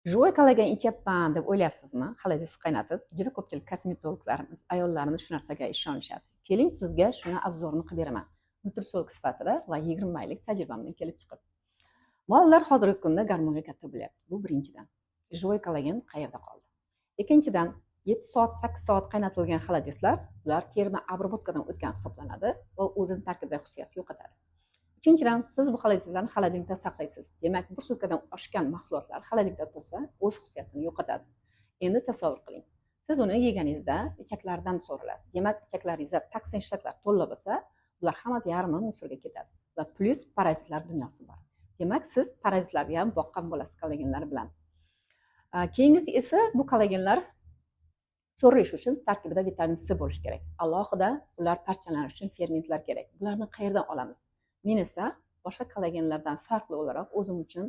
Живой kollagen ichyapman deb o'ylayapsizmi? Xolodilniy qaynatib, juda ko'pchilik kosmetologlarimiz, ayollarimiz shu narsaga ishonishadi. Keling, sizga shuni obzorini qilib beraman. Nutrisolog sifatida va 20 oylik tajribamdan kelib chiqib. Bolalar hozirgi kunda gormonga katta bo'lyapti. Bu birinchidan. Живой kollagen qayerda qoldi? Ikkinchidan, 7 soat, 8 soat qaynatilgan xolodislar, ular teridan obrabotkadan o'tgan hisoblanadi va o'zini tarkibidagi xususiyatni yo'qotadi. Uchinchidan, siz bu xolodilniklarni xolodilnikda saqlaysiz. Demak, bir sutkadan oshgan mahsulotlar xolodilnikda tursa, o'z xususiyatini yo'qotadi. Endi tasavvur qiling. Siz uni yeganingizda ichaklaridan so'riladi. Demak, ichaklaringizda toksin ishlatlar to'la bo'lsa, ular hammasi yarmi musorga ketadi. Va plus parazitlar dunyosi bor. Demak, siz parazitlarga ham boqqan bo'lasiz kollagenlar bilan. Keyingisi esa bu kollagenlar so'rilish uchun tarkibida vitamin C bo'lishi kerak. Alohida ular parchalanish uchun fermentlar kerak. Bularni qayerdan olamiz? Men esa boshqa kollagenlardan farqli o'laroq o'zim uchun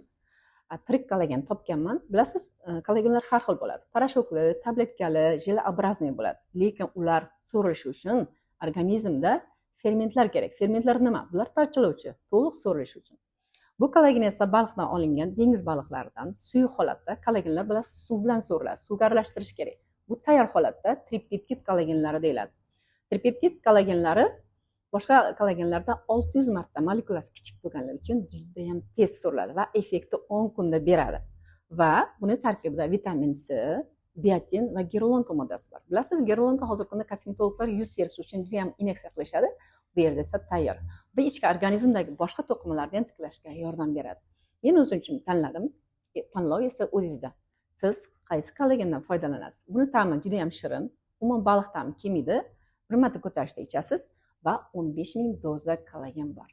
tirik kollagen topganman. Bilasiz, kollagenlar har xil bo'ladi. Parashokli, tabletkali, jelobrazniy bo'ladi. Lekin ular so'rilishi uchun organizmda fermentlar kerak. Fermentlar nima? Bular parchalovchi, to'liq so'rilish uchun. Bu kollagen esa baliqdan olingan, dengiz baliqlaridan suyuq holatda kollagenlar bilan suv bilan so'riladi. Suvga aralashtirish kerak. Bu tayyor holatda tripeptid kollagenlari deyiladi. Tripeptid kollagenlari boshqa kollagenlarda 600 marta molekulasi kichik bo'lganligi uchun juda ham tez so'riladi va effektni 10 kunda beradi. Va buni tarkibida vitamin C, biotin va gironka moddasi bor. Bilasiz, gironka hozirgi kunda kosmetologlar yuz terisi uchun juda ham inyeksiya qilishadi. Bu yerda esa tayyor. Bu ichki organizmdagi boshqa to'qimalarni ham tiklashga yordam beradi. Men o'zim uchun tanladim. Tanlov esa o'zingizda. Siz qaysi kollagendan foydalanasiz? Buni ta'mi juda ham shirin. Umuman baliq ta'mi kelmaydi. Bir marta ko'tarishda ichasiz va 15 ming doza kollagen bor.